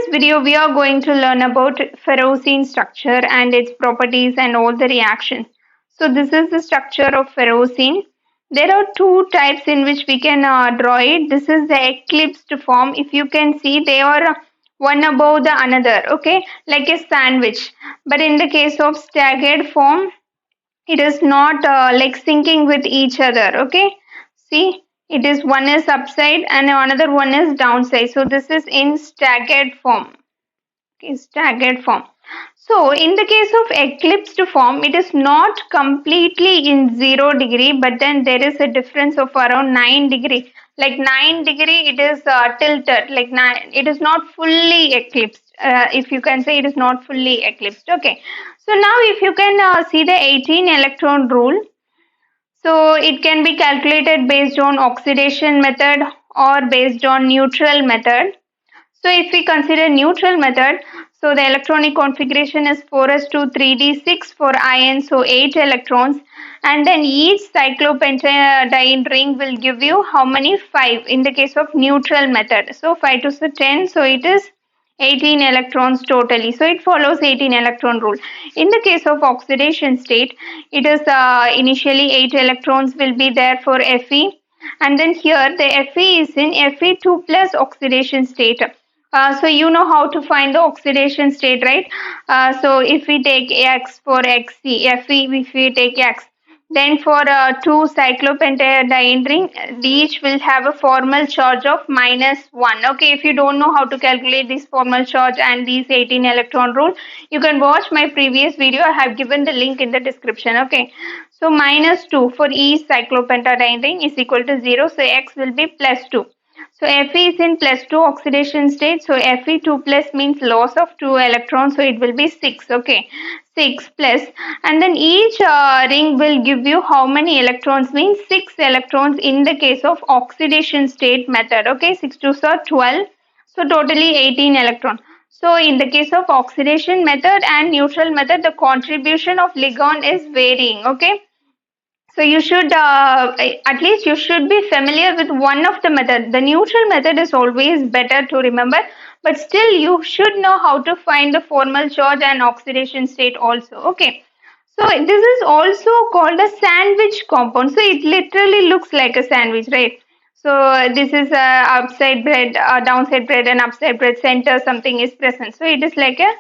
this video, we are going to learn about ferrocene structure and its properties and all the reactions. So this is the structure of ferrocene. There are two types in which we can draw it. This is the eclipsed form. If you can see, they are one above the another, okay, like a sandwich. But in the case of staggered form, it is not like syncing with each other, okay. See, it is one is upside and another one is downside. So this is in staggered form. Okay, staggered form. So in the case of eclipsed form, it is not completely in 0 degree, but then there is a difference of around 9 degree. Like 9 degree, it is tilted. Like it is not fully eclipsed. If you can say, it is not fully eclipsed. Okay. So now if you can see the 18 electron rule, so it can be calculated based on oxidation method or based on neutral method. So if we consider neutral method, so the electronic configuration is 4s2 3d6 for iron, so 8 electrons, and then each cyclopentadiene ring will give you how many? 5 in the case of neutral method. So 5 to the 10, so it is 18 electrons totally. So it follows 18 electron rule. In the case of oxidation state, it is initially 8 electrons will be there for Fe, and then here the Fe is in Fe2 plus oxidation state. So you know how to find the oxidation state, right? So if we take X for Xc, Fe if we take X, then for two cyclopentadiene ring, each will have a formal charge of -1. Okay, if you don't know how to calculate this formal charge and these 18 electron rule, you can watch my previous video. I have given the link in the description. Okay, so -2 for each cyclopentadiene ring is equal to 0. So X will be +2. So Fe is in +2 oxidation state. So Fe2 plus means loss of 2 electrons. So it will be 6. Okay, 6 plus. And then each ring will give you how many electrons? Means 6 electrons in the case of oxidation state method. Okay, 6 2s are 12. So totally 18 electron. So in the case of oxidation method and neutral method, the contribution of ligand is varying. Okay. So you should, at least you should be familiar with one of the method. The neutral method is always better to remember, but still you should know how to find the formal charge and oxidation state also. Okay. So this is also called a sandwich compound. So it literally looks like a sandwich, right? So this is upside bread, downside bread, and upside bread center something is present. So it is like a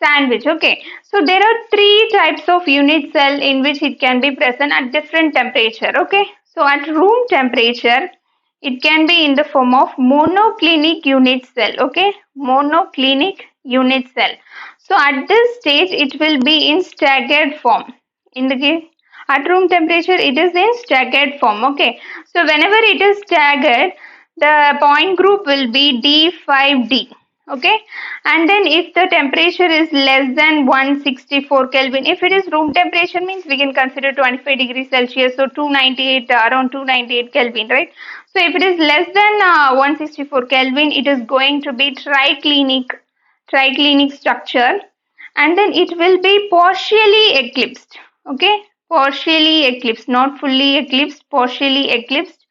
sandwich. Okay. So there are 3 types of unit cell in which it can be present at different temperature. Okay. So at room temperature, it can be in the form of monoclinic unit cell. Okay. Monoclinic unit cell. So at this stage, it will be in staggered form. In the case at room temperature, it is in staggered form. Okay. So whenever it is staggered, the point group will be D5D. Okay. And then if the temperature is less than 164 Kelvin, if it is room temperature means we can consider 25 degrees Celsius, so 298, around 298 Kelvin, right? So if it is less than 164 Kelvin, it is going to be triclinic structure, and then it will be partially eclipsed. Okay, partially eclipsed, not fully eclipsed, partially eclipsed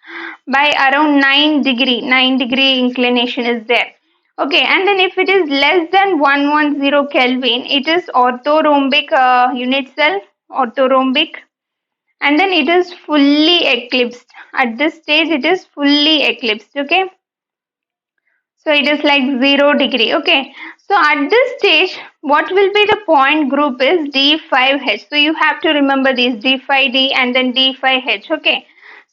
by around 9 degree inclination is there. Okay, and then if it is less than 110 Kelvin, it is orthorhombic unit cell, orthorhombic, and then it is fully eclipsed. At this stage, it is fully eclipsed. Okay. So it is like 0 degree. Okay. So at this stage, what will be the point group is D5H. So you have to remember these D5D and then D5H. Okay.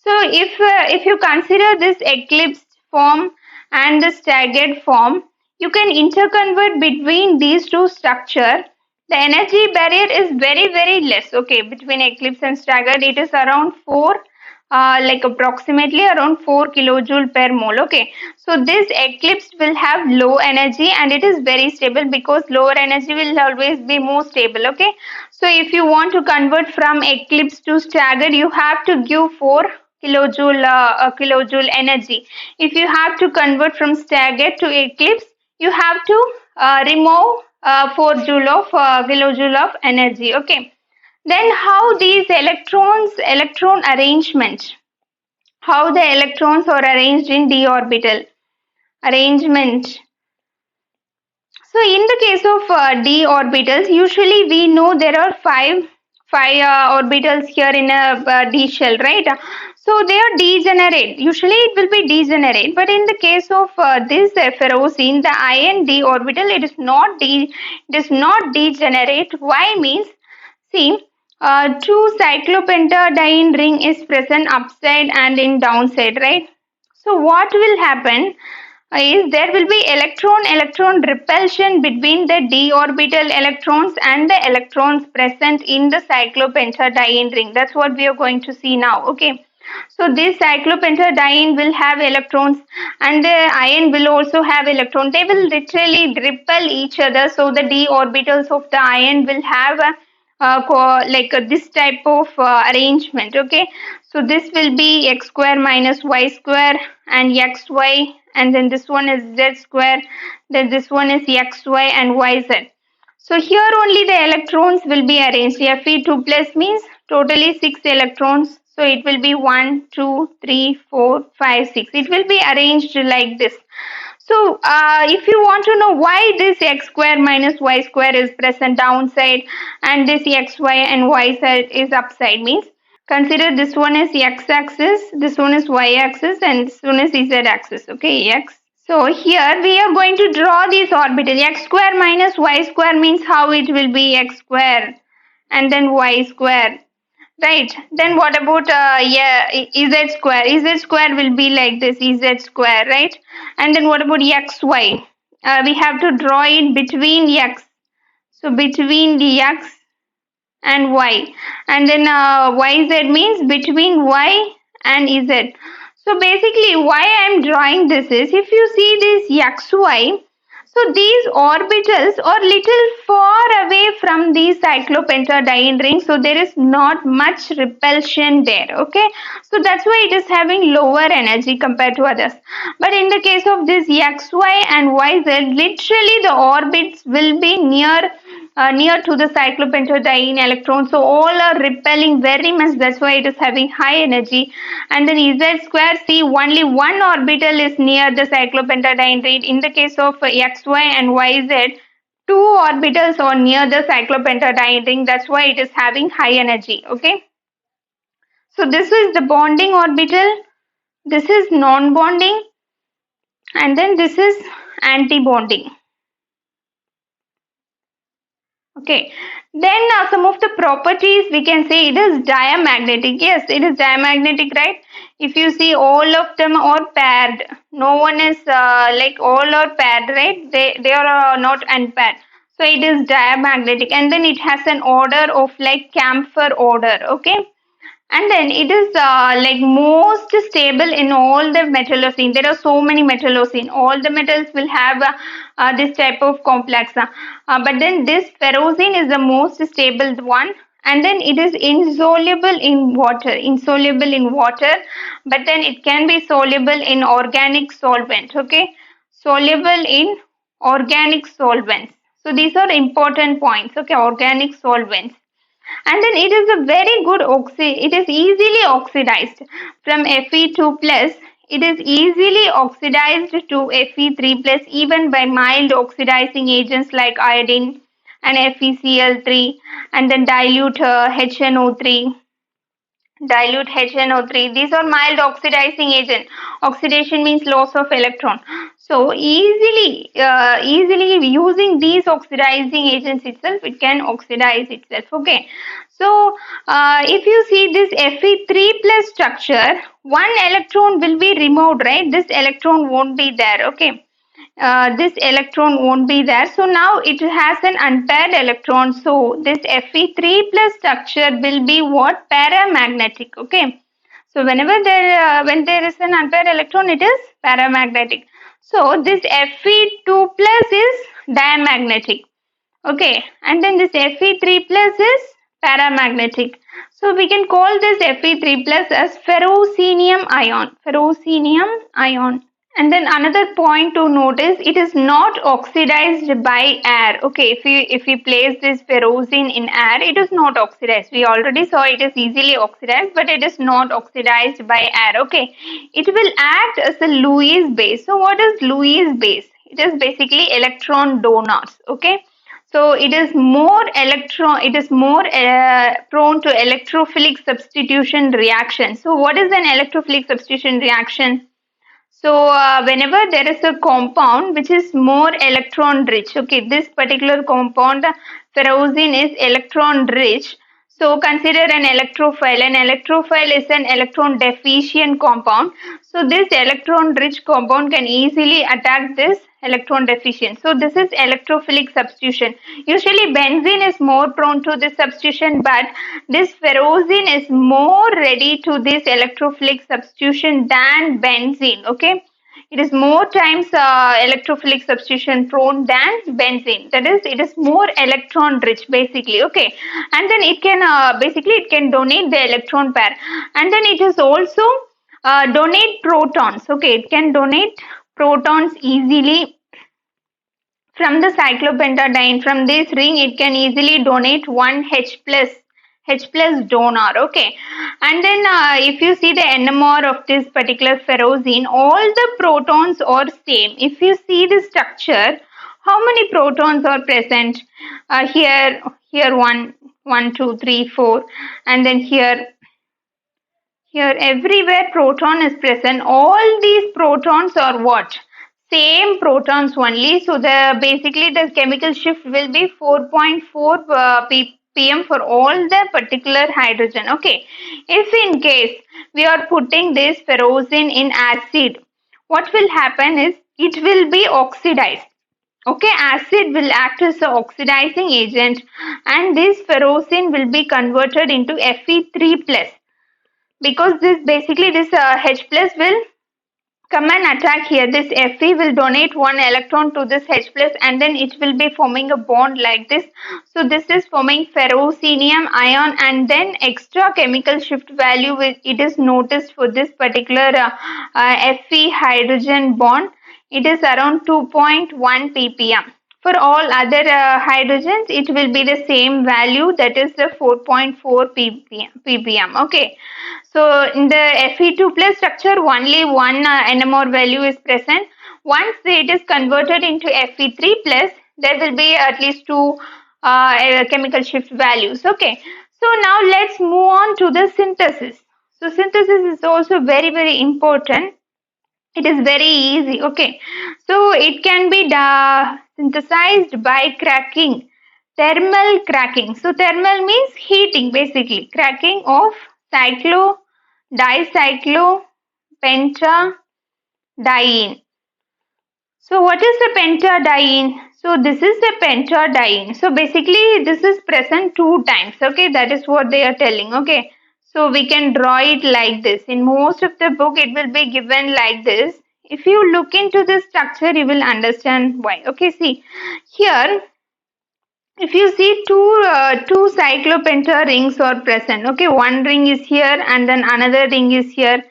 So if you consider this eclipsed form and the staggered form, you can interconvert between these two structure. The energy barrier is very, very less. Okay. Between eclipse and staggered, it is around 4. Like approximately around 4 kilojoule per mole. Okay, so this eclipse will have low energy and it is very stable because lower energy will always be more stable. Okay, so if you want to convert from eclipse to staggered, you have to give 4 kilojoule energy. If you have to convert from staggered to eclipse, you have to remove 4 kilojoule of energy. Okay. Then how these electron arrangement, how the electrons are arranged in d orbital arrangement. in the case of d orbitals, usually we know there are five orbitals here in a d shell, right? So they are degenerate. Usually it will be degenerate, but in the case of this ferrocene, the iron d orbital, it does not degenerate. Why means, see, two cyclopentadiene ring is present upside and in downside, right? So what will happen is there will be electron repulsion between the d orbital electrons and the electrons present in the cyclopentadiene ring. That's what we are going to see now. Okay. So this cyclopentadiene will have electrons and the iron will also have electrons. They will literally repel each other. So the d orbitals of the iron will have this type of arrangement. Okay. So this will be x square minus y square and xy, and then this one is z square, then this one is xy and yz. So here only the electrons will be arranged. Fe2 plus means totally 6 electrons. So it will be 1, 2, 3, 4, 5, 6. It will be arranged like this. So if you want to know why this x square minus y square is present downside and this xy and yz is upside, means consider this one is x-axis, this one is y-axis, and this one is z-axis. Okay, x. So here we are going to draw this orbital. X square minus y square means how it will be x square and then y square. Right. Then what about z square? Z square will be like this, z square, right? And then what about xy? We have to draw it between x. So between the x and y. And then yz means between y and z. So basically why I am drawing this is, if you see this xy, so these orbitals are little far away from the cyclopentadiene ring, so there is not much repulsion there. Okay, so that's why it is having lower energy compared to others. But in the case of this xy and yz, literally the orbits will be near to the cyclopentadiene electrons, so all are repelling very much. That's why it is having high energy. And then z square, see, only one orbital is near the cyclopentadiene ring. In the case of xy and yz, two orbitals are near the cyclopentadiene ring. That's why it is having high energy. Okay, so this is the bonding orbital, this is non-bonding, and then this is anti-bonding. Okay, then some of the properties we can say, it is diamagnetic. Yes, it is diamagnetic, right? If you see, all of them are paired. No one is all are paired, right? They are not unpaired. So it is diamagnetic, and then it has an order of like camphor order. Okay. And then it is most stable in all the metallocene. There are so many metallocene. All the metals will have this type of complex. But then this ferrocene is the most stable one. And then it is insoluble in water. But then it can be soluble in organic solvent. Okay. Soluble in organic solvents. So these are important points. Okay. Organic solvents. And then it is a very good it is easily oxidized from Fe2 plus. It is easily oxidized to Fe3 plus even by mild oxidizing agents like iodine and FeCl3, and then dilute HNO3. These are mild oxidizing agent. Oxidation means loss of electron. So easily using these oxidizing agents itself, it can oxidize itself. Okay. So if you see this Fe3 plus structure, one electron will be removed, right? This electron won't be there. Okay. This electron won't be there. So now it has an unpaired electron. So this Fe3 plus structure will be what? Paramagnetic. Okay. So when there is an unpaired electron, it is paramagnetic. So this Fe2 plus is diamagnetic. Okay. And then this Fe3 plus is paramagnetic. So we can call this Fe3 plus as ferrocenium ion. And then another point to notice, it is not oxidized by air. Okay, if we place this ferrocene in air, it is not oxidized. We already saw it is easily oxidized, but it is not oxidized by air. Okay, it will act as a Lewis base. So what is Lewis base? It is basically electron donors. Okay, so it is more prone to electrophilic substitution reaction. So what is an electrophilic substitution reaction? So whenever there is a compound which is more electron rich, okay, this particular compound ferrocene is electron rich. So consider an electrophile. An electrophile is an electron deficient compound. So this electron rich compound can easily attack this electron deficient. So this is electrophilic substitution. Usually benzene is more prone to this substitution, but this ferrocene is more ready to this electrophilic substitution than benzene. Okay, it is more times electrophilic substitution prone than benzene. That is, it is more electron rich basically. Okay, and then it can basically it can donate the electron pair, and then it is also donate protons. Okay, it can donate protons easily from the cyclopentadiene. From this ring it can easily donate one H plus donor. Okay, and then if you see the NMR of this particular ferrocene, all the protons are same. If you see the structure, how many protons are present? Here one, two, three, four, and then here everywhere proton is present. All these protons are what? Same protons only. So basically the chemical shift will be 4.4 ppm for all the particular hydrogen. Okay, if in case we are putting this ferrocene in acid, what will happen is it will be oxidized. Okay, acid will act as an oxidizing agent, and this ferrocene will be converted into Fe3 plus, because this basically this H plus will come and attack here. This Fe will donate one electron to this H plus, and then it will be forming a bond like this. So this is forming ferrocenium ion, and then extra chemical shift value it is noticed for this particular Fe hydrogen bond. It is around 2.1 ppm. For all other hydrogens, it will be the same value, that is the 4.4 ppm. Okay, so in the Fe2 plus structure, only one NMR value is present. Once it is converted into Fe3 plus, there will be at least two chemical shift values. Okay, so now let's move on to the synthesis. So synthesis is also very, very important. It is very easy. Okay, so it can be synthesized by cracking, thermal cracking. So thermal means heating, basically cracking of dicyclopentadiene. So what is the pentadiene? So this is the pentadiene. So basically this is present two times. Okay, that is what they are telling. Okay, so we can draw it like this. In most of the book it will be given like this. If you look into the structure, you will understand why. Okay, see here, if you see two cyclopenta rings are present. Okay, one ring is here and then another ring is here.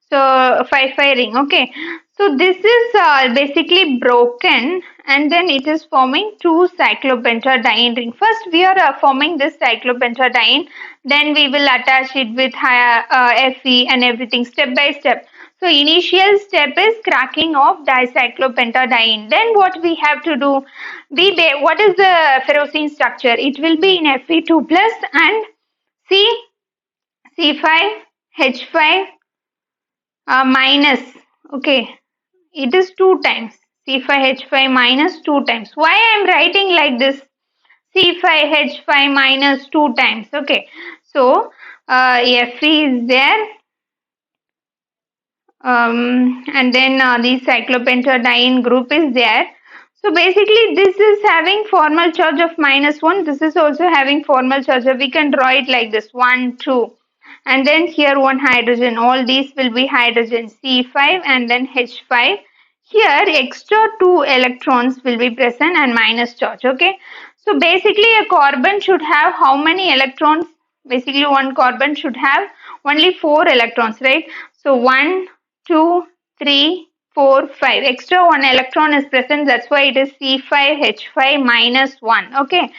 So 5 ring. Okay, so this is basically broken, and then it is forming two cyclopentadiene ring. First we are forming this cyclopentadiene, then we will attach it with Fe and everything step by step. So initial step is cracking of dicyclopentadiene. Then what we have to do? What is the ferrocene structure? It will be in Fe2 plus and C5H5 minus. Okay, it is two times. C5H5 minus two times. Why I am writing like this? C5H5 minus two times. Okay, so Fe is there. And then the cyclopentadiene group is there. So basically this is having formal charge of -1. This is also having formal charge. We can draw it like this: 1, 2, and then here one hydrogen. All these will be hydrogen, C5 and then H5. Here extra 2 electrons will be present and minus charge. Okay, so basically a carbon should have how many electrons? Basically one carbon should have only 4 electrons, right? So 1, 2, 3, 4, 5. Extra 1 electron is present. That's why it is C5H5 minus 1. Okay,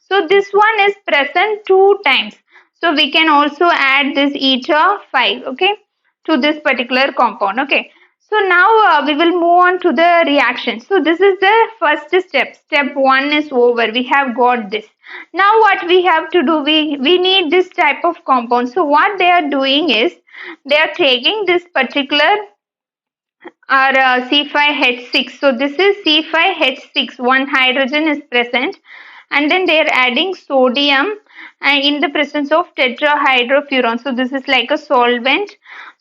so this one is present 2 times. So we can also add this eta 5. Okay, to this particular compound. Okay, So now we will move on to the reaction. So this is the first step. Step 1 is over. We have got this. Now what we have to do, we need this type of compound. So what they are doing is they are taking this particular C5H6. So this is C5H6. One hydrogen is present, and then they are adding sodium in the presence of tetrahydrofuran. So this is like a solvent.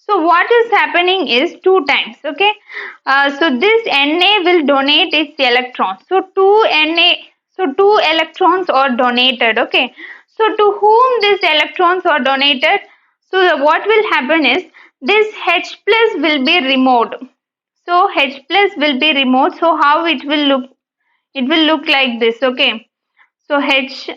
So what is happening is 2 times. Okay. So this Na will donate its electrons. So 2 Na. So 2 electrons are donated. Okay. So to whom these electrons are donated? So what will happen is this H plus will be removed. So H plus will be removed. So how it will look? It will look like this. Okay. So H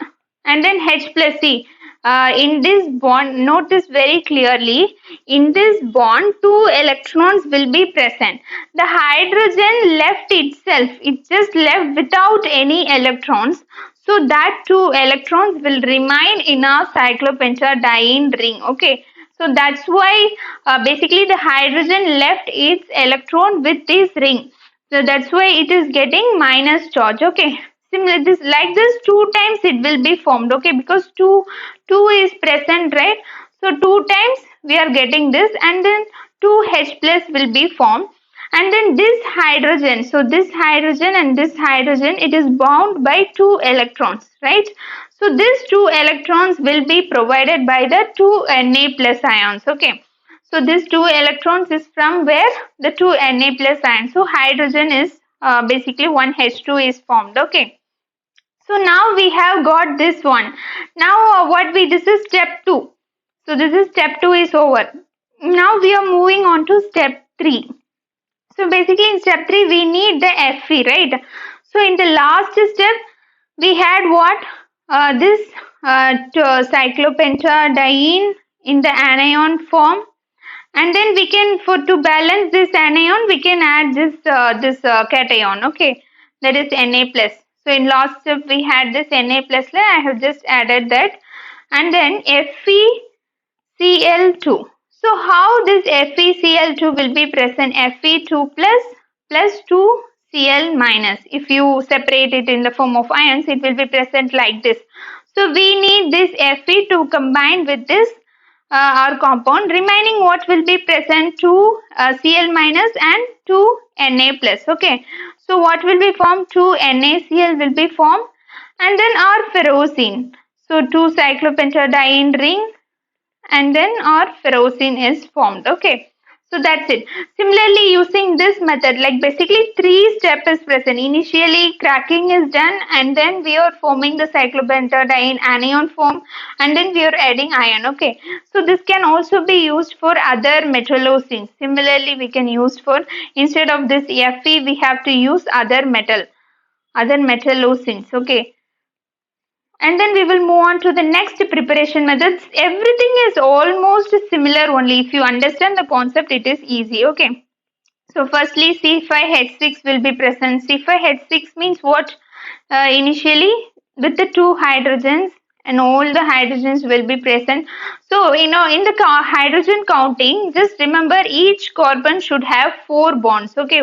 and then H plus C. In this bond, notice very clearly, in this bond, 2 electrons will be present. The hydrogen left itself, it just left without any electrons. So that 2 electrons will remain in a cyclopentadiene ring. Okay. So that's why basically the hydrogen left its electron with this ring. So that's why it is getting minus charge. Okay. Similar this like this 2 times it will be formed. Okay, because two is present, right? So 2 times we are getting this, and then 2H plus will be formed, and then this hydrogen. So this hydrogen and this hydrogen, it is bound by 2 electrons, right? So these 2 electrons will be provided by the 2 Na plus ions. Okay. So this 2 electrons is from where? The 2 Na plus ions. So hydrogen is basically one H2 is formed. Okay. So now we have got this one. Now this is step 2. So this is step 2 is over. Now we are moving on to step 3. So basically in step 3 we need the Fe, right? So in the last step we had what? This cyclopentadiene in the anion form, and then we can, to balance this anion, we can add this cation. Okay, that is Na plus. So in last step we had this Na plus. I have just added that, and then FeCl2. So how this FeCl2 will be present? Fe2 plus 2Cl minus. If you separate it in the form of ions, it will be present like this. So we need this Fe to combine with this our compound. Remaining what will be present? 2 Cl minus and 2 Na plus. Okay. So what will be formed? 2 NaCl will be formed, and then our ferrocene. So 2 cyclopentadiene ring, and then our ferrocene is formed. Okay. So that's it. Similarly, using this method, like basically 3 steps is present. Initially, cracking is done, and then we are forming the cyclopentadiene anion form, and then we are adding ion. Okay. So this can also be used for other metallocenes. Similarly, we can use for, instead of this Fe, we have to use other metallocenes. Okay. And then we will move on to the next preparation methods. Everything is almost similar only. If you understand the concept, it is easy. Okay. So firstly, C5H6 will be present. C5H6 means what? Initially with the 2 hydrogens, and all the hydrogens will be present. So in the hydrogen counting, just remember each carbon should have 4 bonds. Okay,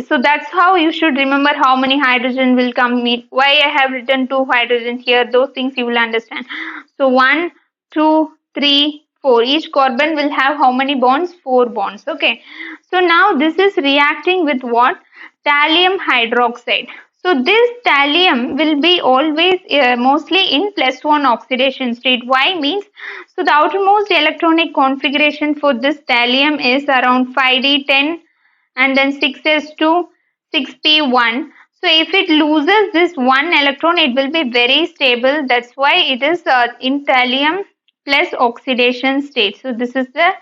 so that's how you should remember how many hydrogen will come in. Why I have written 2 hydrogens here, those things you will understand. So 1, 2, 3, 4. Each carbon will have how many bonds? 4 bonds. Okay. So now this is reacting with what? Thallium hydroxide. So this thallium will be always mostly in +1 oxidation state. Why means? So the outermost electronic configuration for this thallium is around 5d10, and then 6s2, 6p1. So if it loses this 1 electron, it will be very stable. That's why it is in thallium plus oxidation state. So this is the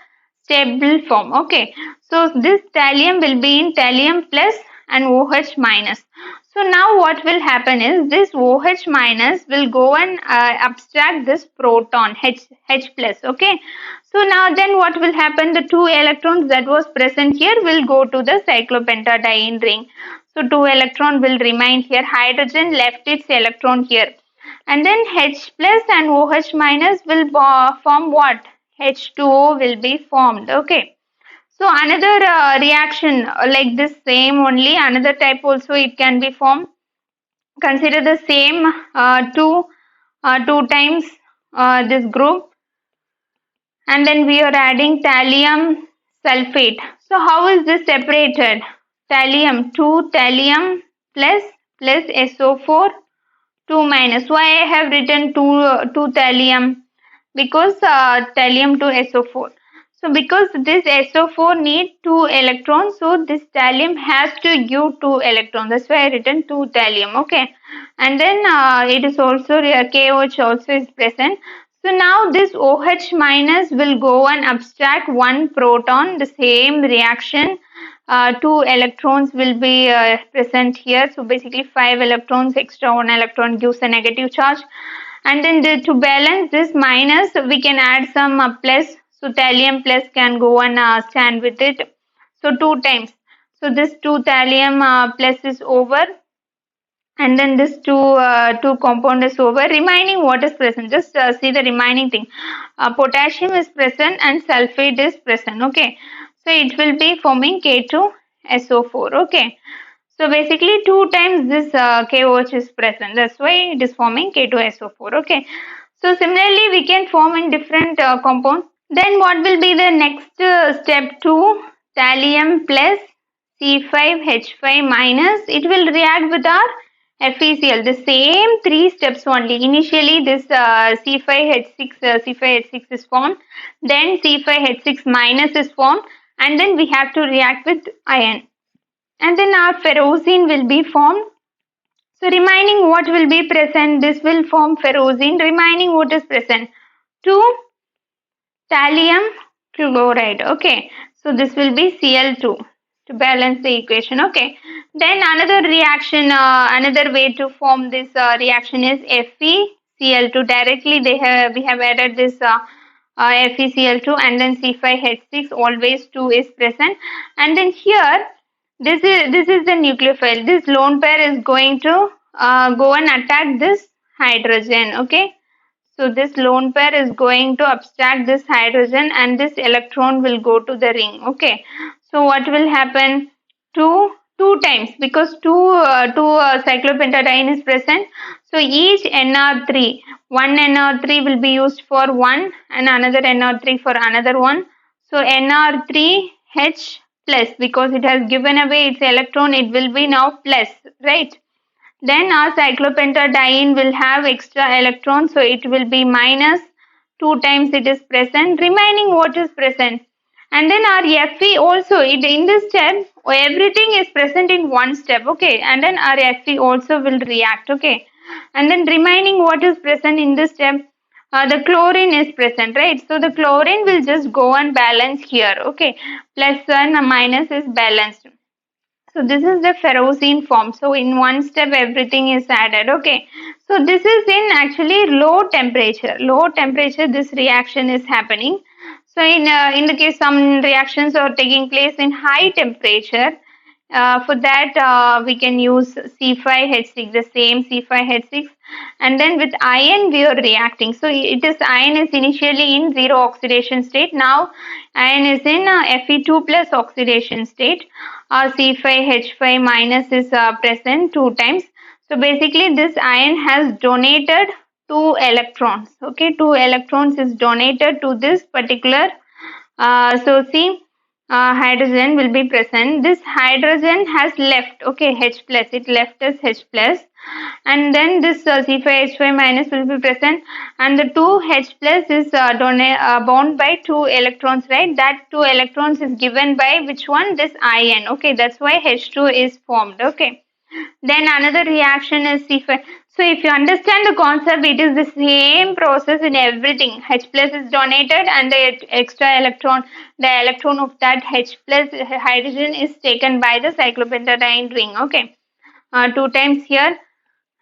stable form. Okay. So this thallium will be in thallium plus and OH minus. So now what will happen is this OH minus will go and abstract this proton H plus. Okay. So now then what will happen? The 2 electrons that was present here will go to the cyclopentadiene ring. So 2 electron will remain here. Hydrogen left its electron here. And then H plus and OH minus will form what? H2O will be formed. Okay. So another reaction like this same only, another type also it can be formed. Consider the same two times this group, and then we are adding thallium sulfate. So how is this separated? Thallium, 2 thallium plus SO4 2 minus. Why I have written 2 thallium? Because thallium to SO4. So because this SO4 need 2 electrons, so this thallium has to give 2 electrons. That's why I written 2 thallium. Okay, and then it is also KOH also is present. So now this OH minus will go and abstract 1 proton. The same reaction, 2 electrons will be present here. So basically 5 electrons extra, 1 electron gives a negative charge. And then to balance this minus, we can add some plus. So thallium plus can go and stand with it. So 2 times. So this 2 thallium plus is over, and then this two compound is over. Remaining what is present? Just see the remaining thing. Potassium is present and sulfate is present. Okay, so it will be forming K2SO4. Okay, so basically 2 times this KOH is present. That's why it is forming K2SO4. Okay, so similarly we can form in different compounds. Then what will be the next step? 2 thallium plus C5H5 minus. It will react with our FeCl. The same 3 steps only. Initially this C5H6 is formed, then C5H6 minus is formed, and then we have to react with iron, and then our ferrocene will be formed. So remaining what will be present? This will form ferrocene. Remaining what is present? 2 thallium chloride. Okay, so this will be Cl2 to balance the equation. Okay, then another reaction, another way to form this reaction is FeCl2. Directly we have added this FeCl2, and then C5H6, always 2 is present, and then here this is the nucleophile. This lone pair is going to go and attack this hydrogen. Okay, so this lone pair is going to abstract this hydrogen, and this electron will go to the ring. Okay, so what will happen? Two times, because two cyclopentadiene is present. So each NR3, one NR3 will be used for one, and another NR3 for another one. So NR3H plus, because it has given away its electron, it will be now plus, right? Then our cyclopentadiene will have extra electrons, so it will be minus. 2 times it is present. Remaining what is present? And then our Fe also, in this step, everything is present in one step. Okay, and then our Fe also will react. Okay, and then remaining what is present in this step? The chlorine is present, right? So the chlorine will just go and balance here. Okay, plus and minus is balanced. So this is the ferrocene form. So in one step everything is added. Okay, so this is in actually low temperature. Low temperature this reaction is happening. So in the case some reactions are taking place in high temperature. For that we can use C5H6, the same C5H6, and then with iron we are reacting. So iron is initially in zero oxidation state. Now iron is in Fe2 plus oxidation state. C5H5 minus is present 2 times. So basically this iron has donated 2 electrons. Okay, 2 electrons is donated to this particular. So see, hydrogen will be present. This hydrogen has left. Okay, H plus, it left as H plus, and then this C5H5 minus will be present, and the 2 H plus is bound by 2 electrons, right? That 2 electrons is given by which one? This iron. Okay, that's why H2 is formed. Okay, then another reaction is C5. So if you understand the concept, it is the same process in everything. H plus is donated, and the extra electron, the electron of that H plus hydrogen is taken by the cyclopentadiene ring. Okay, 2 times here,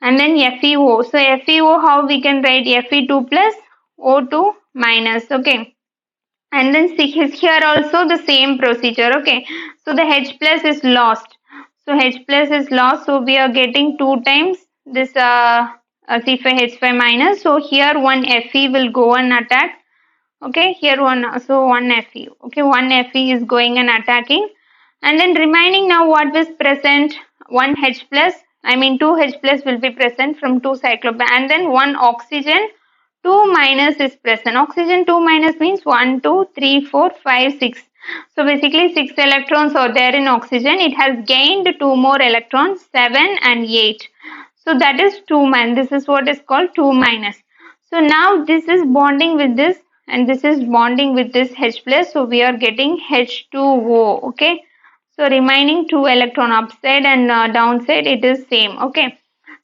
and then FeO. So FeO, how we can write? Fe2 plus O2 minus. Okay, and then here also the same procedure. Okay, so the H plus is lost. So H plus is lost, so we are getting 2 times this C5H5 minus. So here one Fe will go and attack Okay, here one, so one Fe. Okay, one Fe is going and attacking, and then remaining now what is present? One H plus, I mean two H plus will be present from two cyclopen, and then one oxygen 2 minus is present. Oxygen 2 minus means 1, 2, 3, 4, 5, 6. So basically 6 electrons are there in oxygen. It has gained 2 more electrons, 7 and 8. So that is 2 minus. This is what is called 2 minus. So now this is bonding with this and this is bonding with this H plus. So we are getting H2O. Okay. So remaining 2 electron upside and downside it is same. Okay.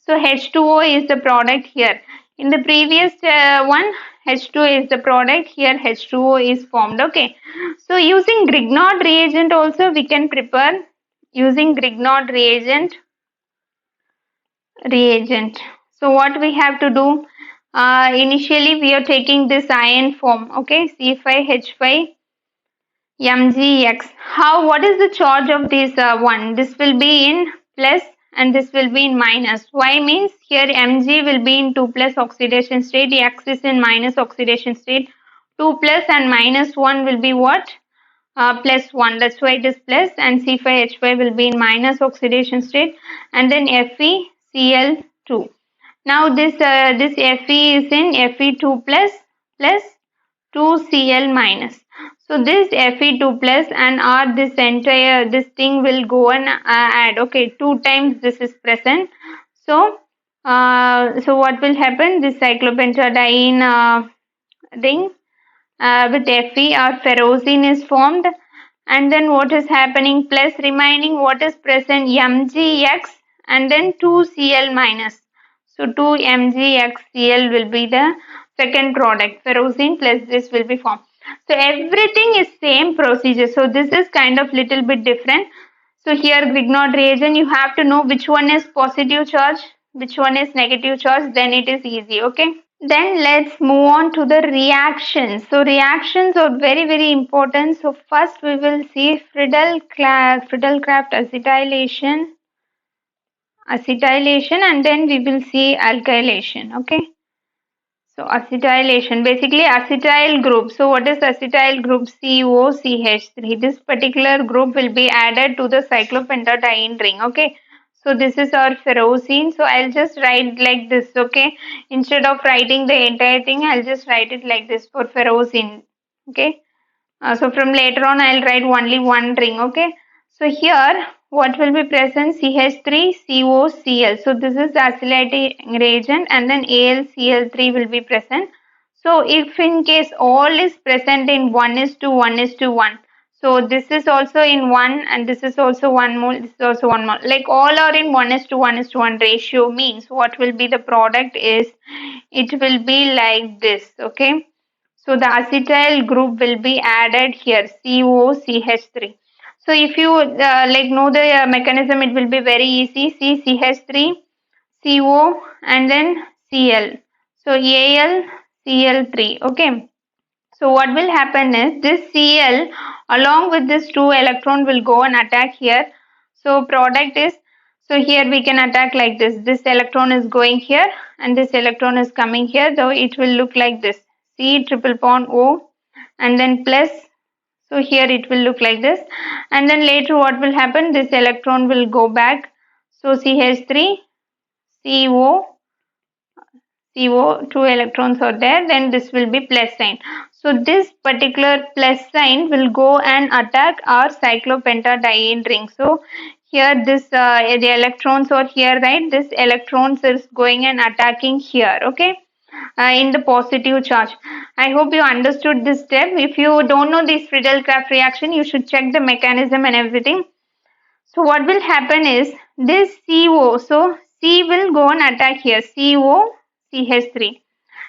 So H2O is the product here. In the previous one, H2 is the product. Here H2O is formed. Okay. So using Grignard reagent also we can prepare using Grignard reagent. So what we have to do? Initially we are taking this ion form. Okay. C5H5 mgx. How? What is the charge of this one? This will be in plus and this will be in minus. Why means here mg will be in 2 plus oxidation state, x is in minus oxidation state. 2 plus and minus 1 will be what? Plus 1. That's why it is plus, and C5H5 will be in minus oxidation state, and then FeCl2. Now this Fe is in Fe2 plus 2Cl minus. So this Fe2 plus and R this entire this thing will go and add. Okay, 2 times this is present. So so what will happen? This cyclopentadiene ring with Fe or ferrocene is formed, and then what is happening? Plus remaining what is present? Mgx and then 2Cl minus. So 2MgxCl will be the second product. Ferrocene plus this will be formed. So everything is same procedure. So this is kind of little bit different. So here Grignard reagent, you have to know which one is positive charge, which one is negative charge, then it is easy. Okay. Then let's move on to the reactions. So reactions are very, very important. So first we will see Friedel-Crafts acetylation, and then we will see alkylation. Okay. So acetylation, basically acetyl group. So what is acetyl group? COCH3. This particular group will be added to the cyclopentadiene ring. Okay. So this is our ferrocene. So I'll just write like this. Okay. Instead of writing the entire thing, I'll just write it like this for ferrocene. Okay. So from later on, I'll write only one ring. Okay. So here, what will be present? CH3COCl. So this is the acylating reagent, and then AlCl3 will be present. So if in case all is present in 1:1:1, so this is also in 1 and this is also 1 mole, this is also 1 mole. Like all are in 1:1:1 ratio means what will be the product is, it will be like this. Okay. So the acetyl group will be added here, COCH3. So if you like know the mechanism, it will be very easy. CH3, CO, and then Cl. So AlCl3. Okay. So what will happen is this Cl along with this 2 electron will go and attack here. So product is, so here we can attack like this. This electron is going here and this electron is coming here. So it will look like this. C triple bond O and then plus. So here it will look like this. And then later what will happen? This electron will go back. So CH3, CO, 2 electrons are there. Then this will be plus sign. So this particular plus sign will go and attack our cyclopentadiene ring. So here this the electrons are here, right? This electrons is going and attacking here. Okay. In the positive charge. I hope you understood this step. If you don't know this Friedel-Crafts reaction, you should check the mechanism and everything. So what will happen is this CO, so C will go and attack here, COCH3.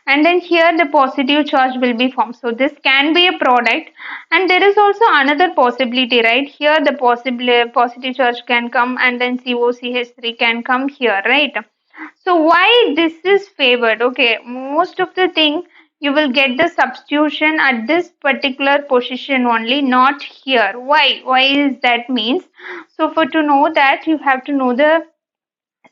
And then here the positive charge will be formed. So this can be a product, and there is also another possibility, right? Here the positive charge can come and then COCH3 can come here, right? So why this is favored? Okay, most of the thing you will get the substitution at this particular position only, not here. Why? Why is that means? So for to know that, you have to know the,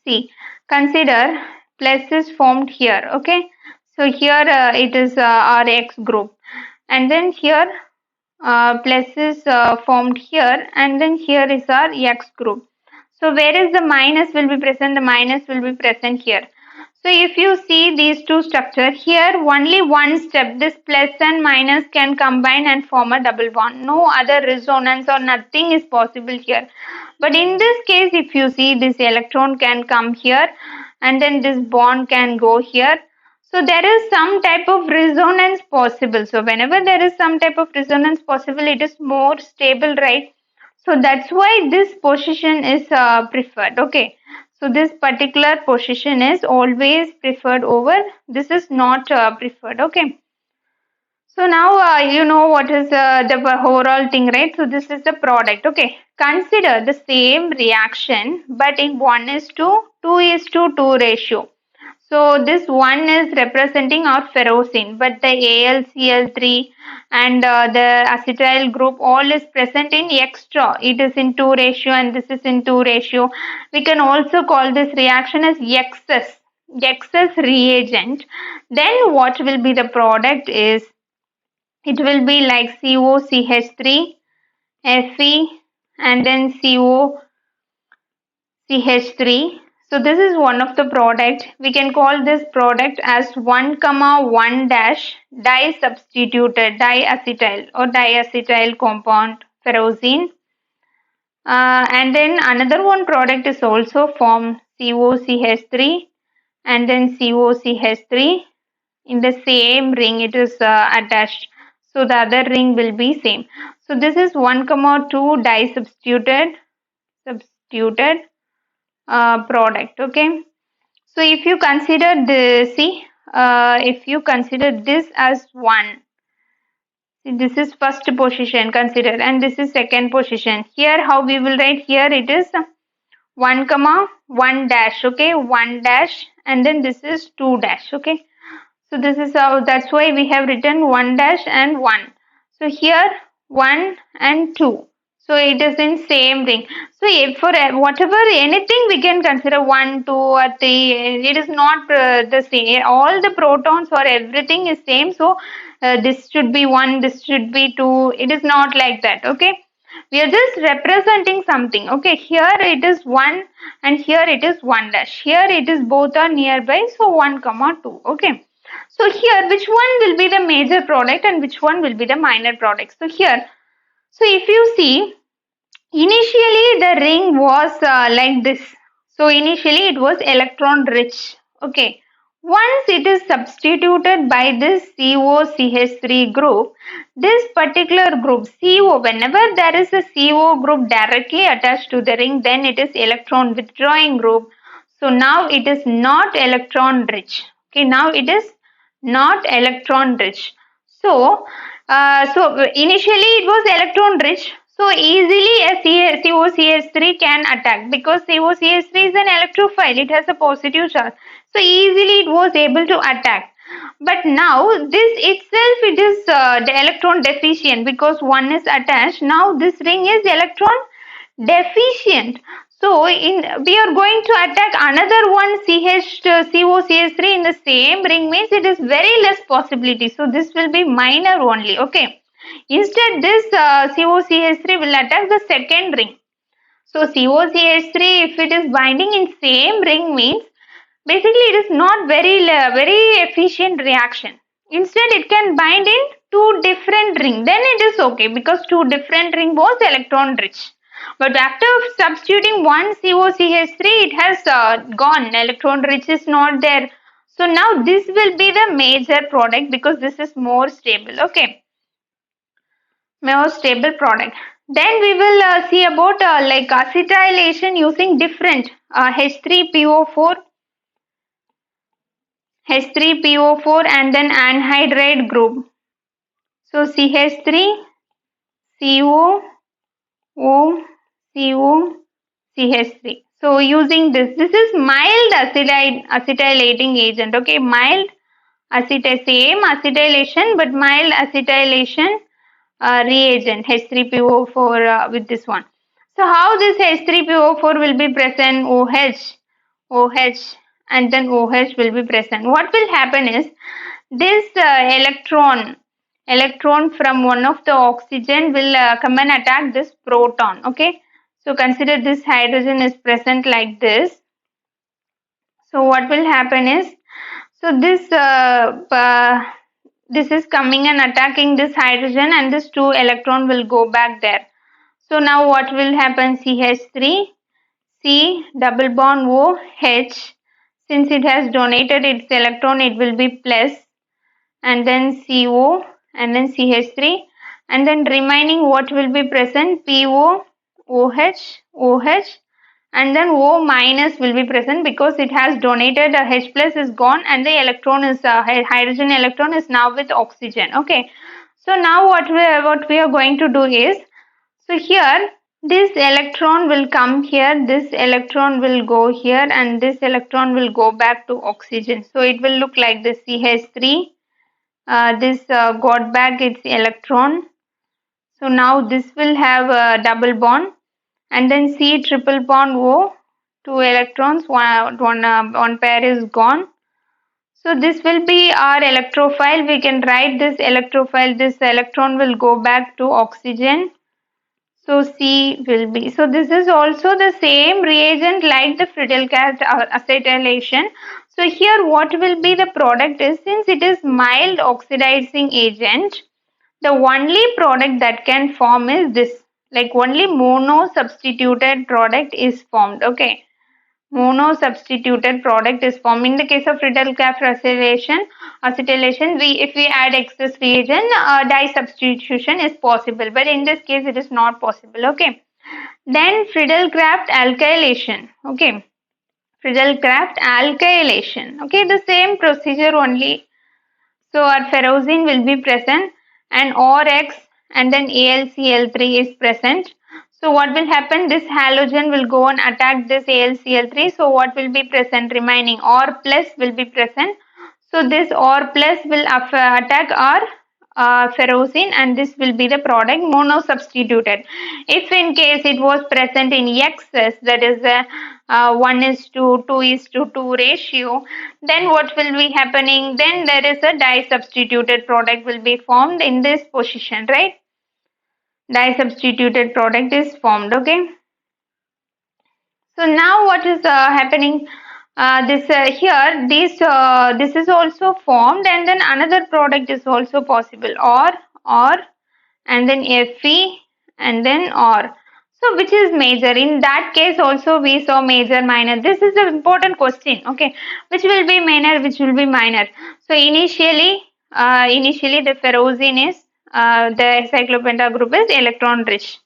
see, consider plus is formed here. Okay. So here it is Rx group. and then here plus is formed here, and then here is our X group. So where is the minus will be present? The minus will be present here. So if you see these two structures here, only one step, this plus and minus can combine and form a double bond. No other resonance or nothing is possible here. But in this case, if you see, this electron can come here and then this bond can go here. So there is some type of resonance possible. So whenever there is some type of resonance possible, it is more stable, right? So that's why this position is preferred. Okay. So this particular position is always preferred over, this is not preferred. Okay. So now you know what is the overall thing, right? So this is the product. Okay. Consider the same reaction, but in 1:2 ratio. So this one is representing our ferrocene, but the AlCl3 and the acetyl group all is present in extra. It is in 2 ratio and this is in 2 ratio. We can also call this reaction as excess reagent. Then what will be the product is, it will be like COCH3, Fe, and then COCH3. So this is one of the product. We can call this product as 1,1 dash disubstituted diacetyl or diacetyl compound ferrocene. And then another one product is also formed, COCH3 and then COCH3. In the same ring it is attached. So the other ring will be same. So this is 1,2 disubstituted product. Okay. So if you consider this, if you consider this as 1, this is first position consider, and this is second position. Here how we will write, here it is 1,1 dash. Okay, 1 dash, and then this is 2 dash. Okay. So this is how, that's why we have written 1 dash and 1. So here 1 and 2. So it is in same ring. So if for whatever anything we can consider 1, 2 or 3. It is not the same. All the protons or everything is same. So this should be 1, this should be 2. It is not like that. Okay. We are just representing something. Okay. Here it is 1 and here it is 1 dash. Here it is both are nearby. So 1, 2. Okay. So here which one will be the major product and which one will be the minor product? So here, so if you see, initially the ring was like this. So initially it was electron rich. Okay. Once it is substituted by this COCH3 group, this particular group CO, whenever there is a CO group directly attached to the ring, then it is electron withdrawing group. So now it is not electron rich. Okay, now it is not electron rich. So initially it was electron rich. So easily a COCH3 can attack, because COCH3 is an electrophile. It has a positive charge. So easily it was able to attack. But now this itself, it is the electron deficient, because one is attached. Now this ring is electron deficient. So we are going to attack another one COCH3 in the same ring, means it is very less possibility. So this will be minor only. Okay. Instead this COCH3 will attack the second ring. So COCH3, if it is binding in same ring, means basically it is not very efficient reaction. Instead it can bind in 2 different ring. Then it is okay, because 2 different ring was electron rich. But after substituting one COCH3, it has gone. Electron rich is not there. So now this will be the major product, because this is more stable. Okay. More stable product. Then we will see about like acetylation using different H3PO4 and then anhydride group. So CH3, CO, O, CO, CH3. So using this is mild acetylating agent. Okay, mild same acetylation, but mild acetylation reagent, H3PO4 with this one. So how this H3PO4 will be present? OH, and then OH will be present. What will happen is, this electron electron from one of the oxygen will come and attack this proton. Okay, so consider this hydrogen is present like this. So what will happen is, so this is coming and attacking this hydrogen, and this 2 electron will go back there. So now what will happen? CH3, C double bond OH. Since it has donated its electron, it will be plus, and then CO, and then CH3, and then remaining what will be present? PO, OH, OH, and then O minus will be present because it has donated. H plus is gone, and the electron is hydrogen electron is now with oxygen. Okay, so now what we are going to do is, so here this electron will come here, this electron will go here, and this electron will go back to oxygen. So it will look like this. CH3, this got back its electron. So now this will have a double bond, and then C triple bond O, 2 electrons, one pair is gone. So this will be our electrophile. We can write this electrophile. This electron will go back to oxygen. So C will be. So this is also the same reagent like the Friedel-Crafts acetylation. So here what will be the product is, since it is mild oxidizing agent, the only product that can form is this, like only mono substituted product is formed. Okay, mono substituted product is formed. In the case of Friedel-Crafts acetylation, if we add excess reagent, dye substitution is possible, but in this case it is not possible. Okay, then Friedel-Crafts alkylation. Okay, Friedel-Crafts alkylation. Okay, the same procedure only. So our ferrocene will be present, and ORX, and then AlCl3 is present. So what will happen? This halogen will go and attack this AlCl3. So what will be present? Remaining Or plus will be present. So this Or plus will attack our ferrocene, and this will be the product mono substituted. If in case it was present in excess, that is a 1:2, 2:2 ratio, then what will be happening? Then there is a dye substituted product will be formed in this position, right? Dye substituted product is formed. Okay, so now what is happening? This is also formed, and then another product is also possible, or, and then Fe, and then or. So which is major? In that case also we saw major, minor. This is an important question. Okay, which will be minor, which will be minor? So initially the ferrocene is the cyclopenta group is electron rich.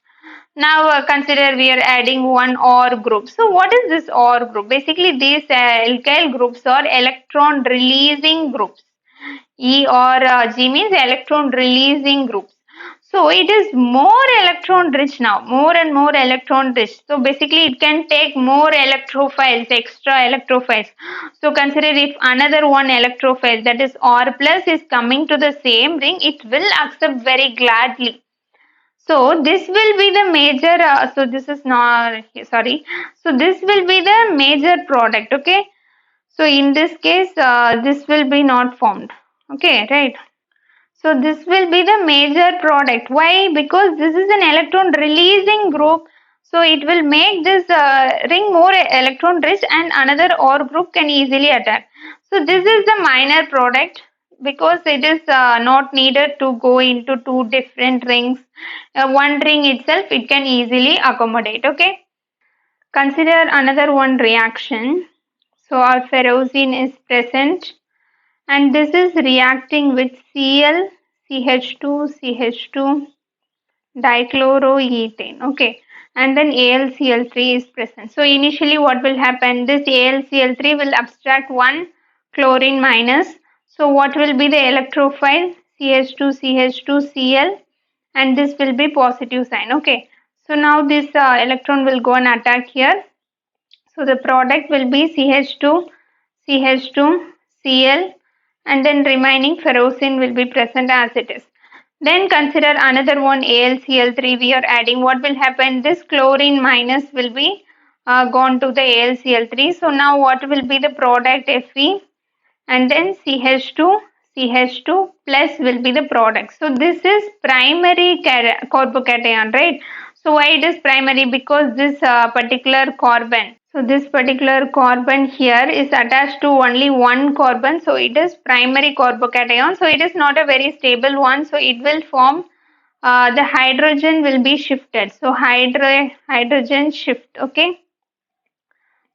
Now consider we are adding one OR group. So what is this OR group? Basically these alkyl groups are electron releasing groups. E or G means electron releasing groups. So it is more electron rich now, more and more electron rich. So basically it can take more electrophiles, extra electrophiles. So consider if another one electrophile, that is OR plus, is coming to the same ring, it will accept very gladly. So this will be the major, so this is not, sorry. So this will be the major product, okay. So in this case, this will be not formed, okay, right. So this will be the major product. Why? Because this is an electron releasing group. So it will make this ring more electron rich, and another OR group can easily attack. So this is the minor product, because it is not needed to go into two different rings. One ring itself it can easily accommodate. Okay. Consider another one reaction. So our ferrocene is present, and this is reacting with Cl, CH2, CH2, dichloroethane. Okay, and then AlCl3 is present. So initially what will happen? This AlCl3 will abstract one chlorine minus. So what will be the electrophile? CH2, CH2, Cl, and this will be positive sign. Okay, so now this electron will go and attack here. So the product will be CH2, CH2, Cl, and then remaining ferrocene will be present as it is. Then consider another one, AlCl3 we are adding. What will happen? This chlorine minus will be gone to the AlCl3. So now what will be the product? Fe, and then CH2, CH2 plus will be the product. So this is primary carbocation, right? So why it is primary? Because this particular carbon. So this particular carbon here is attached to only one carbon. So it is primary carbocation. So it is not a very stable one. So it will form the hydrogen will be shifted. So hydrogen shift. Okay.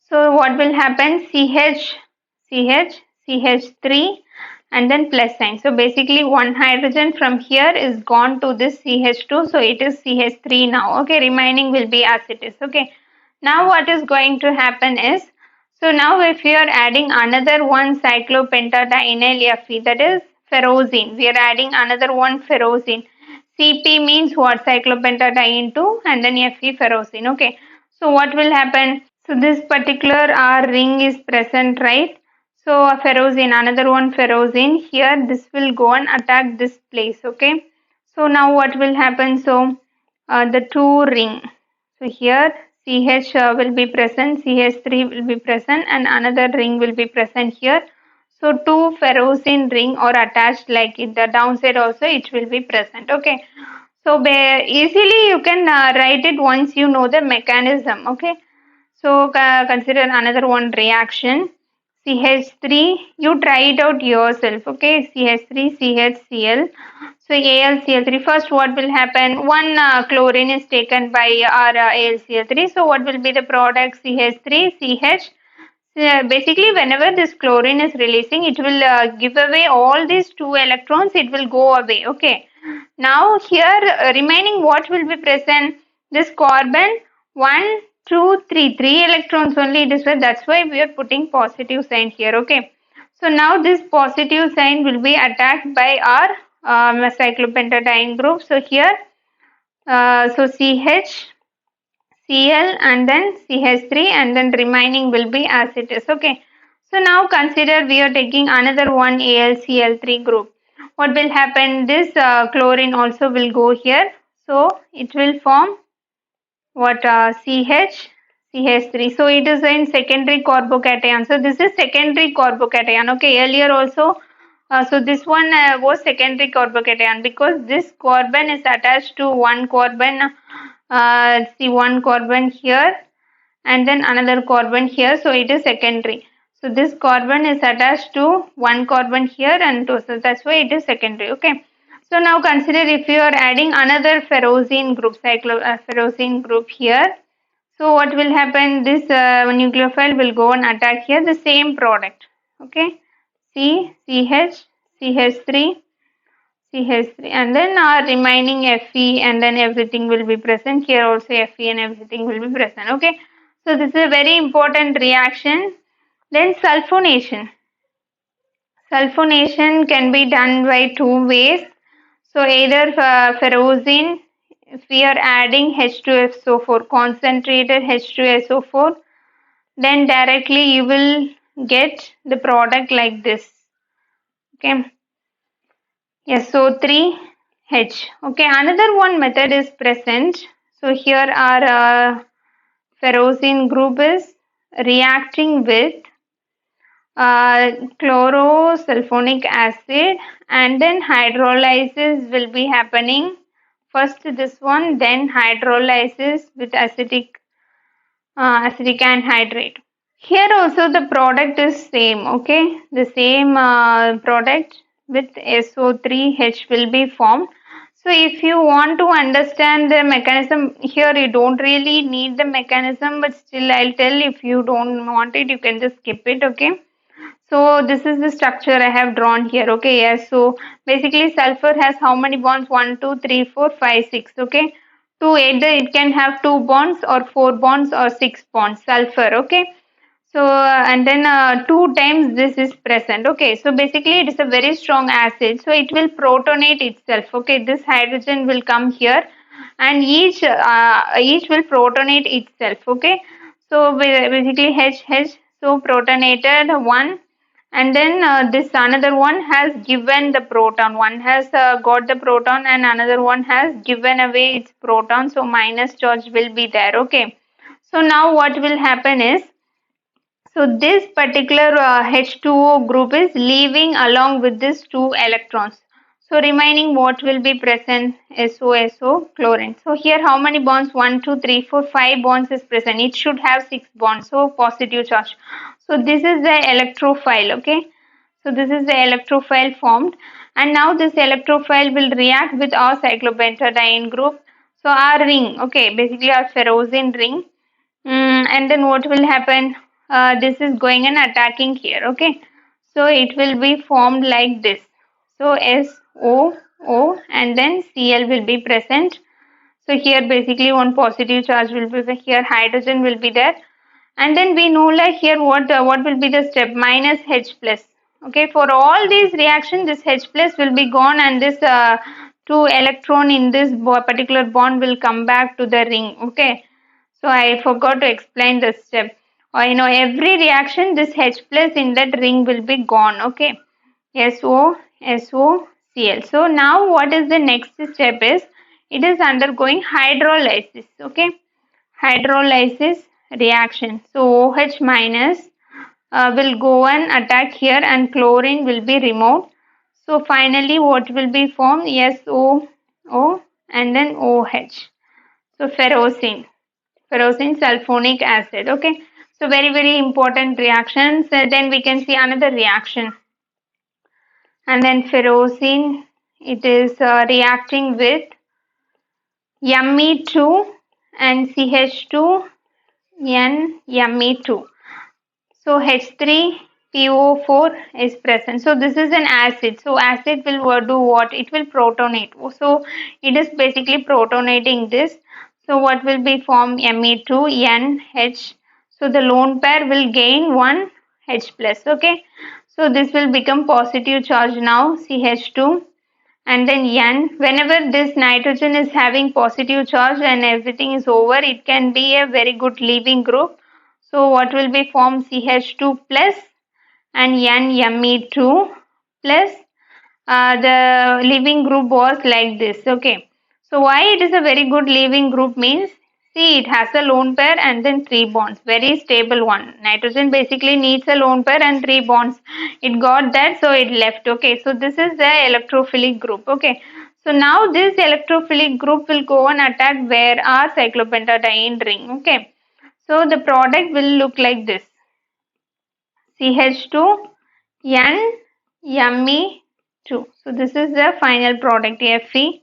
So what will happen? CH3 and then plus sign. So basically one hydrogen from here is gone to this CH2. So it is CH3 now. Okay, remaining will be as it is. Okay. Now what is going to happen is, so now if we are adding another one cyclopentadienyl Fe, that is ferrocene. We are adding another one ferrocene. CP means what? Cyclopentadiene 2 and then Fe ferrocene. Okay. So what will happen? So this particular ring is present, right? So a ferrocene, another one ferrocene here, this will go and attack this place. Okay. So now what will happen? So the two ring. So here CH will be present, CH3 will be present, and another ring will be present here. So two ferrocene ring are attached like in the downside also it will be present. Okay. So easily you can write it once you know the mechanism. Okay. So consider another one reaction. CH3, you try it out yourself. Okay. CH3, CHCl. So AlCl3. First, what will happen? One chlorine is taken by our AlCl3. So what will be the product? CH3, CH. Basically, whenever this chlorine is releasing, it will give away all these two electrons. It will go away. Okay. Now here remaining what will be present? This carbon 1, 2, 3, 3 electrons only it is there. That's why we are putting positive sign here. Okay. So now this positive sign will be attacked by our cyclopentadiene group. So here, so CH, Cl and then CH3 and then remaining will be as it is. Okay. So now consider we are taking another one AlCl3 group. What will happen? This chlorine also will go here. So it will form what CH3. So it is in secondary carbocation. So this is secondary carbocation. Okay. Earlier also. So this one was secondary carbocation because this carbon is attached to one carbon. See one carbon here and then another carbon here. So it is secondary. So this carbon is attached to one carbon here and two. So that's why it is secondary. Okay. So now consider if you are adding another ferrocene group, ferrocene group here. So what will happen? This nucleophile will go and attack here the same product. Okay. CH, CH3, CH3 and then our remaining Fe and then everything will be present. Here also Fe and everything will be present. Okay. So this is a very important reaction. Then sulfonation. Sulfonation can be done by two ways. So either ferrocene, if we are adding H2SO4, concentrated H2SO4, then directly you will get the product like this. Okay. Yes, so 3H. Okay, another one method is present. So here our ferrocene group is reacting with chlorosulfonic acid and then hydrolysis will be happening. First this one, then hydrolysis with acetic anhydride. Here also the product is same. Okay, the same product with SO3H will be formed. So if you want to understand the mechanism here, you don't really need the mechanism, but still I'll tell. If you don't want it, you can just skip it. Okay. So this is the structure I have drawn here. Okay. Yes. So basically sulfur has how many bonds? 1, 2, 3, 4, 5, 6. Okay. To either it can have 2 bonds or 4 bonds or 6 bonds. Sulfur. Okay. So and then 2 times this is present. Okay. So basically it is a very strong acid. So it will protonate itself. Okay. This hydrogen will come here and each will protonate itself. Okay. So basically H. So protonated one. And then this another one has given the proton. One has got the proton and another one has given away its proton. So minus charge will be there. Okay. So now what will happen is, So this particular H2O group is leaving along with these two electrons. So remaining what will be present? SO chlorine. So here how many bonds? 1, 2, 3, 4, 5 bonds is present. It should have 6 bonds. So positive charge. So this is the electrophile. Okay. So this is the electrophile formed. And now this electrophile will react with our cyclopentadiene group. So our ring. Okay. Basically our ferrocene ring. And then what will happen? This is going and attacking here. Okay. So it will be formed like this. So SOO and then Cl will be present. So here basically one positive charge will be here, hydrogen will be there, and then we know like here what will be the step? Minus H plus. Okay, for all these reactions this H plus will be gone, and this two electron in this particular bond will come back to the ring. Okay, so I forgot to explain the step. Every reaction this H plus in that ring will be gone. Okay, SOCl. So now what is the next step is, it is undergoing hydrolysis. Okay, hydrolysis reaction. So OH minus will go and attack here, and chlorine will be removed. So finally what will be formed? SOO and then OH. So ferrocene sulfonic acid. Okay, so very important reactions. Then we can see another reaction, and then ferrocene, it is reacting with Me2 and CH2 Me2. So H3PO4 is present. So this is an acid. So acid will do what? It will protonate. So it is basically protonating this. So what will be formed? Me2 NH. So the lone pair will gain one H plus. Okay. So this will become positive charge now, CH2. And then N, whenever this nitrogen is having positive charge and everything is over, it can be a very good leaving group. So what will be formed? CH2 plus and Me2 plus. The leaving group was like this. Okay. So why it is a very good leaving group means, see, it has a lone pair and then 3 bonds. Very stable one. Nitrogen basically needs a lone pair and 3 bonds. It got that, so it left. Okay. So this is the electrophilic group. Okay. So now this electrophilic group will go and attack where our cyclopentadiene ring. Okay. So the product will look like this. CH2 Me2. So this is the final product, Fe,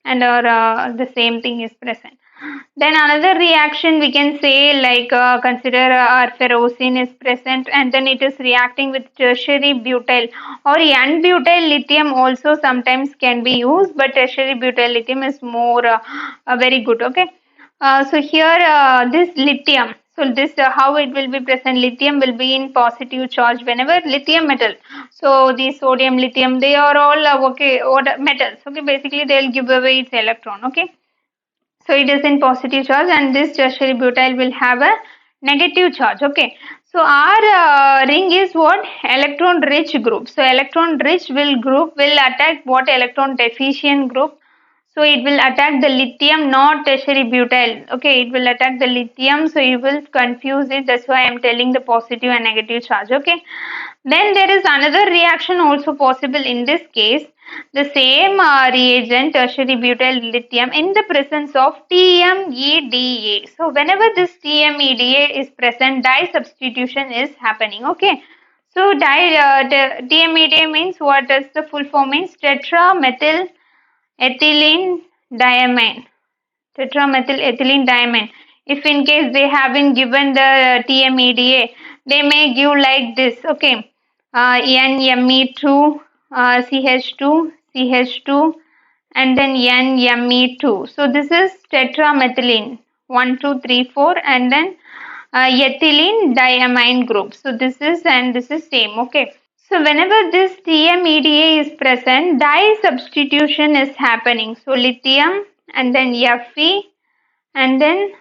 and the same thing is present. Then another reaction we can say, like consider our ferrocene is present, and then it is reacting with tertiary butyl or N-butyl lithium also sometimes can be used, but tertiary butyl lithium is more very good. Okay. So here this lithium, so this how it will be present? Lithium will be in positive charge whenever lithium metal. So the sodium, lithium, they are all metals. Okay, basically they will give away its electron. Okay, so it is in positive charge, and this tertiary butyl will have a negative charge. Okay, so our ring is what? Electron rich group. So electron rich group will attack what? Electron deficient group. So it will attack the lithium, not tertiary butyl. Okay, it will attack the lithium, so you will confuse it. That's why I am telling the positive and negative charge. Okay. Then there is another reaction also possible in this case. The same reagent, tertiary butyl lithium, in the presence of TMEDA. So whenever this TMEDA is present, dye substitution is happening. Okay. So TMEDA means, what does the full form means? Tetramethyl ethylene diamine. Tetramethyl ethylene diamine. If in case they haven't given the TMEDA, they may give like this. Okay, Me2, CH2, and then Me2. So this is tetramethylene, 1, 2, 3, 4, and then ethylene diamine group. So this is, and this is same. Okay. So whenever this TMEDA is present, dye substitution is happening. So lithium and then Fe and then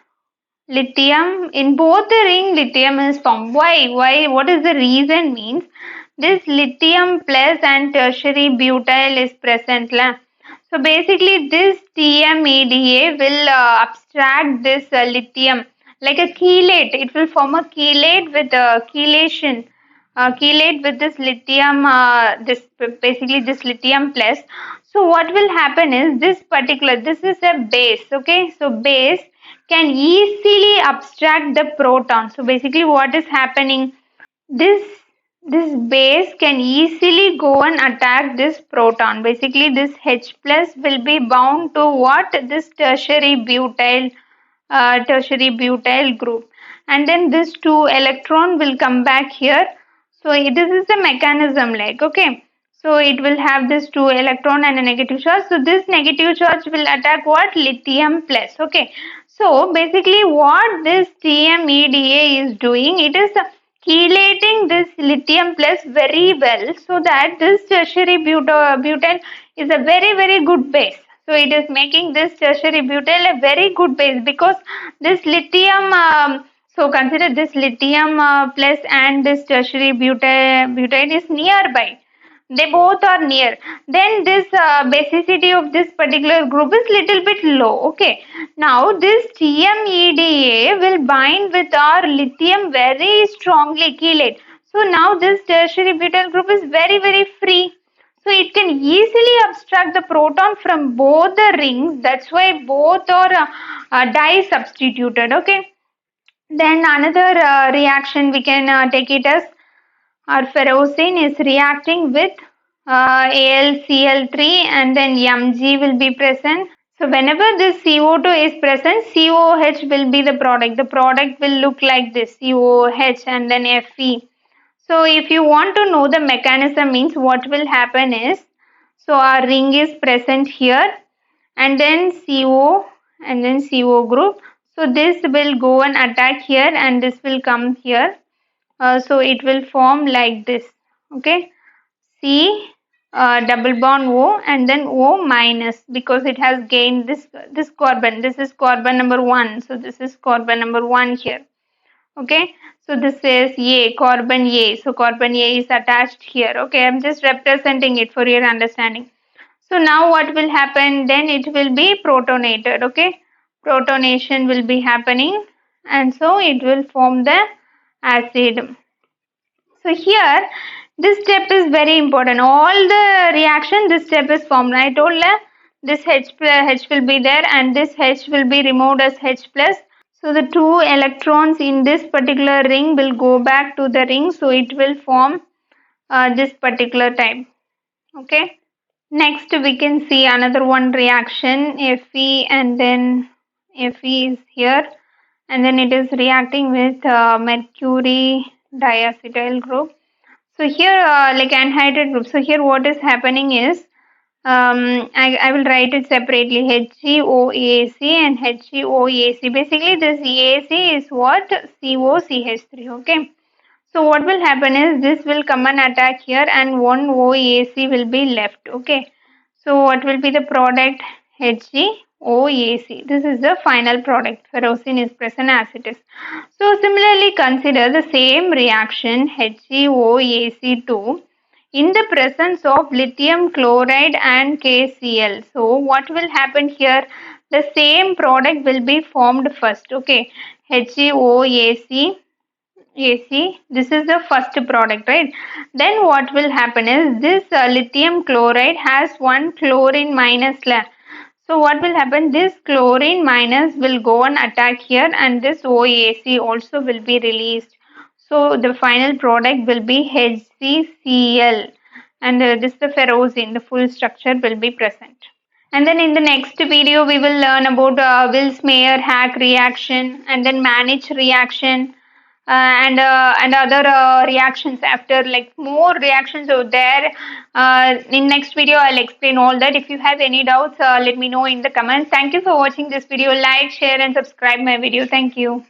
lithium. In both the ring, lithium is formed. Why? What is the reason means? This lithium plus and tertiary butyl is present. So basically this TMEDA will abstract this lithium. like a chelate. It will form a chelate with a chelation. Chelate with this lithium, this basically this lithium plus. So what will happen is this is a base. Okay, so base can easily abstract the proton. So basically, what is happening? This this base can easily go and attack this proton. Basically, this H plus will be bound to what? This tertiary butyl group, and then this two electron will come back here. So this is the mechanism, like, okay. So it will have this two electron and a negative charge. So this negative charge will attack what? Lithium plus. Okay. So basically, what this TMEDA is doing, it is chelating this lithium plus very well, so that this tertiary butyl is a very good base. So it is making this tertiary butyl a very good base, because this lithium, so consider this lithium plus and this tertiary butyl is nearby. They both are near. Then this basicity of this particular group is little bit low. Okay. Now this TMEDA will bind with our lithium very strongly, chelate. So now this tertiary butyl group is very free. So it can easily abstract the proton from both the rings. That's why both are di-substituted. Okay. Then another reaction we can take it as our ferrocene is reacting with AlCl3, and then Mg will be present. So whenever this CO2 is present, COH will be the product. The product will look like this, COH and then Fe. So if you want to know the mechanism, means what will happen is, so our ring is present here, and then CO and then CO group. So this will go and attack here, and this will come here. So it will form like this. Okay. C double bond O and then O minus, because it has gained this carbon. This is carbon number 1. So this is carbon number 1 here. Okay. So this is A, carbon A. So carbon A is attached here. Okay. I'm just representing it for your understanding. So now what will happen? Then it will be protonated. Okay. Protonation will be happening, and so it will form the acid. So here, this step is very important. All the reaction, this step is formed. I told this H will be there, and this H will be removed as H plus. So the two electrons in this particular ring will go back to the ring. So it will form this particular type. Okay. Next, we can see another one reaction, Fe, and then Fe is here, and then it is reacting with mercury diacetyl group. So here, like anhydride group. So here, what is happening is, I will write it separately, HgOAC and HgOAC. Basically, this EAC is what? COCH3. Okay. So what will happen is, this will come and attack here, and one OAC will be left. Okay. So what will be the product? HgOAC. This is the final product. Ferrocene is present as it is. So similarly, consider the same reaction, HgOAC2, in the presence of lithium chloride and KCl. So what will happen here? The same product will be formed first. Okay. HgOAC. This is the first product, right? Then what will happen is, this lithium chloride has one chlorine minus left. So what will happen? This chlorine minus will go and attack here, and this OAC also will be released. So the final product will be HCCl, and this is the ferrocene. The full structure will be present. And then in the next video, we will learn about Wills-Mayer-Hack reaction, and then Manich reaction, and other reactions after, like more reactions out there. In next video, I'll explain all that. If you have any doubts, let me know in the comments. Thank you for watching this video. Like, share and subscribe my video. Thank you.